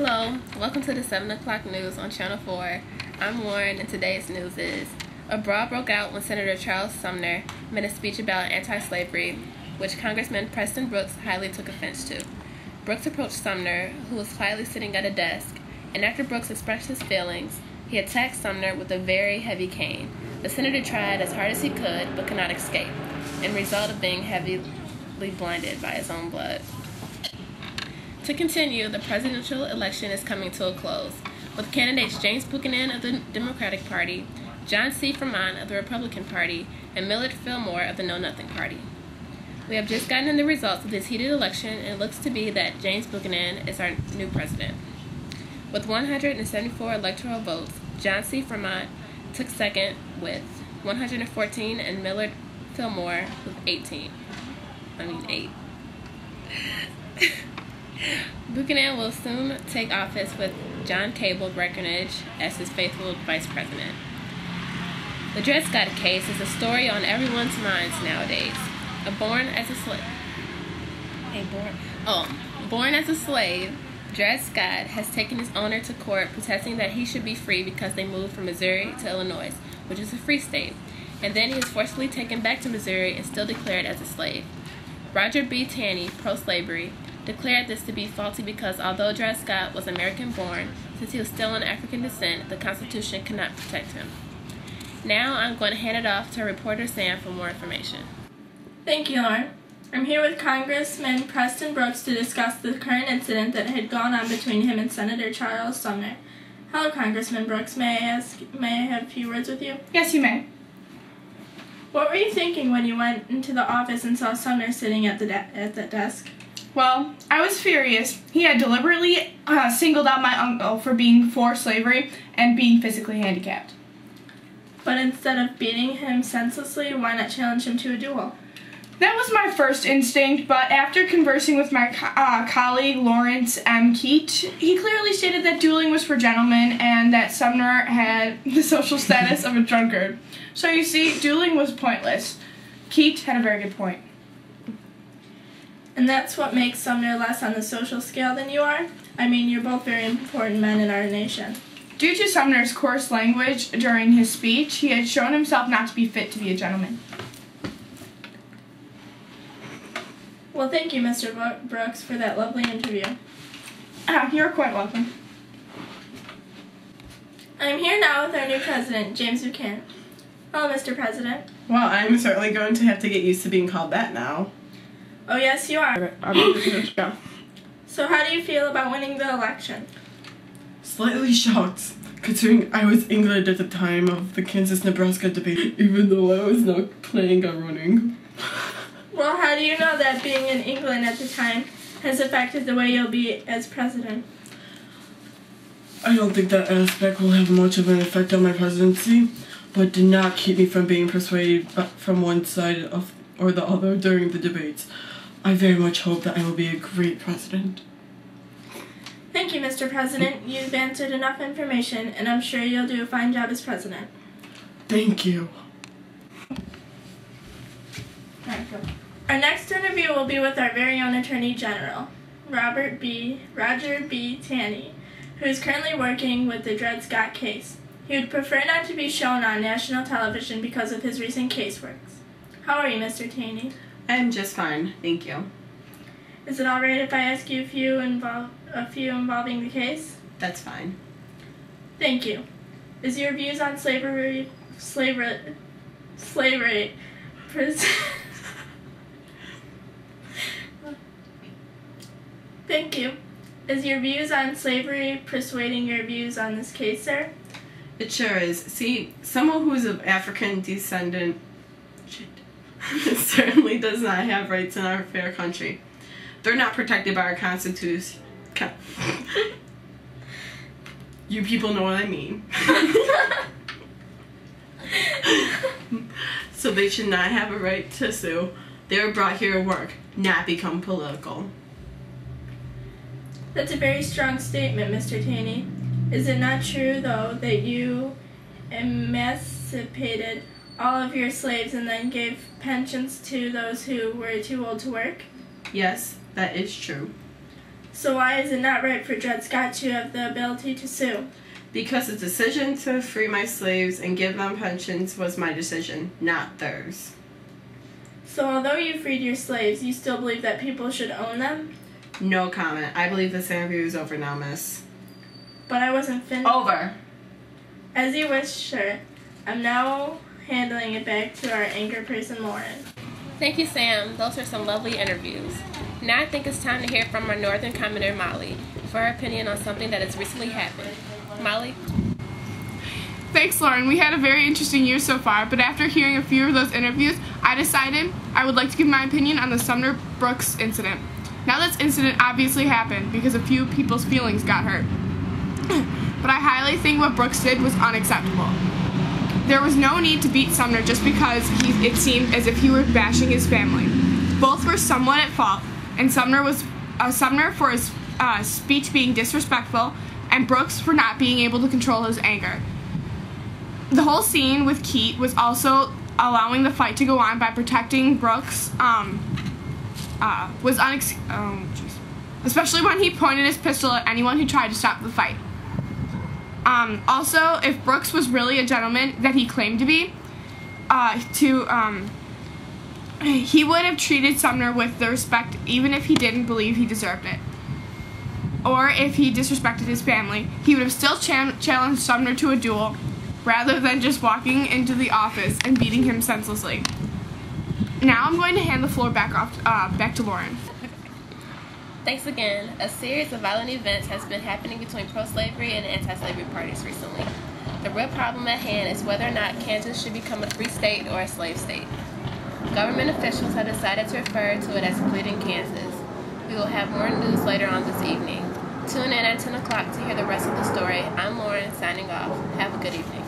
Hello, welcome to the 7 o'clock news on Channel 4. I'm Warren, and today's news is: a brawl broke out when Senator Charles Sumner made a speech about anti-slavery, which Congressman Preston Brooks highly took offense to. Brooks approached Sumner, who was quietly sitting at a desk, and after Brooks expressed his feelings, he attacked Sumner with a very heavy cane. The senator tried as hard as he could, but could not escape, and resulted in being heavily blinded by his own blood. To continue, the presidential election is coming to a close, with candidates James Buchanan of the Democratic Party, John C. Fremont of the Republican Party, and Millard Fillmore of the Know Nothing Party. We have just gotten the results of this heated election, and it looks to be that James Buchanan is our new president. With 174 electoral votes, John C. Fremont took second with 114, and Millard Fillmore with 8. Buchanan will soon take office with John Cable Breckinridge as his faithful vice president. The Dred Scott case is a story on everyone's minds nowadays. Born as a slave, Dred Scott has taken his owner to court protesting that he should be free because they moved from Missouri to Illinois, which is a free state, and then he is forcibly taken back to Missouri and still declared as a slave. Roger B. Taney, pro-slavery, declared this to be faulty because although Dred Scott was American-born, since he was still of African descent, the Constitution could not protect him. Now I'm going to hand it off to reporter Sam for more information. Thank you, Lauren. I'm here with Congressman Preston Brooks to discuss the current incident that had gone on between him and Senator Charles Sumner. Hello, Congressman Brooks. May I have a few words with you? Yes, you may. What were you thinking when you went into the office and saw Sumner sitting at the desk? Well, I was furious. He had deliberately singled out my uncle for being for slavery and being physically handicapped. But instead of beating him senselessly, why not challenge him to a duel? That was my first instinct, but after conversing with my colleague Lawrence M. Keat, he clearly stated that dueling was for gentlemen and that Sumner had the social status of a drunkard. So you see, dueling was pointless. Keat had a very good point. And that's what makes Sumner less on the social scale than you are? I mean, you're both very important men in our nation. Due to Sumner's coarse language during his speech, he had shown himself not to be fit to be a gentleman. Well, thank you, Mr. Brooks, for that lovely interview. You're quite welcome. I'm here now with our new president, James Buchanan. Hello, Mr. President. Well, I'm certainly going to have to get used to being called that now. Oh, yes, you are. So how do you feel about winning the election? Slightly shocked, considering I was in England at the time of the Kansas-Nebraska debate, even though I was not planning on running. Well, how do you know that being in England at the time has affected the way you'll be as president? I don't think that aspect will have much of an effect on my presidency, but did not keep me from being persuaded from one side or the other during the debates. I very much hope that I will be a great president. Thank you, Mr. President. You've answered enough information, and I'm sure you'll do a fine job as president. Thank you. Our next interview will be with our very own Attorney General, Roger B. Taney, who is currently working with the Dred Scott case. He would prefer not to be shown on national television because of his recent caseworks. How are you, Mr. Taney? I'm just fine, thank you. Is it all right if I ask you a few involving the case? That's fine. Thank you. Is your views on slavery Thank you. Is your views on slavery persuading your views on this case, sir? It sure is. See, someone who's of African descendant certainly does not have rights in our fair country. They're not protected by our Constitution. You people know what I mean. So they should not have a right to sue. They were brought here to work, not become political. That's a very strong statement, Mr. Taney. Is it not true, though, that you emancipated all of your slaves and then gave pensions to those who were too old to work? Yes, that is true. So why is it not right for Dred Scott to have the ability to sue? Because the decision to free my slaves and give them pensions was my decision, not theirs. So although you freed your slaves, you still believe that people should own them? No comment. I believe this interview is over now, miss. But I wasn't finished. Over. As you wish, sir. I'm now handing it back to our anchor person, Lauren. Thank you, Sam. Those are some lovely interviews. Now I think it's time to hear from our northern commenter, Molly, for her opinion on something that has recently happened. Molly? Thanks, Lauren. We had a very interesting year so far, but after hearing a few of those interviews, I decided I would like to give my opinion on the Sumner Brooks incident. Now, this incident obviously happened because a few people's feelings got hurt. But I highly think what Brooks did was unacceptable. There was no need to beat Sumner just because it seemed as if he were bashing his family. Both were somewhat at fault, and Sumner for his speech being disrespectful, and Brooks for not being able to control his anger. The whole scene with Keat was also allowing the fight to go on by protecting Brooks. Especially when he pointed his pistol at anyone who tried to stop the fight. Also, if Brooks was really a gentleman that he claimed to be, he would have treated Sumner with the respect even if he didn't believe he deserved it. Or if he disrespected his family, he would have still challenged Sumner to a duel rather than just walking into the office and beating him senselessly. Now I'm going to hand the floor back to Lauren. Thanks again. A series of violent events has been happening between pro-slavery and anti-slavery parties recently. The real problem at hand is whether or not Kansas should become a free state or a slave state. Government officials have decided to refer to it as Bleeding Kansas. We will have more news later on this evening. Tune in at 10 o'clock to hear the rest of the story. I'm Lauren, signing off. Have a good evening.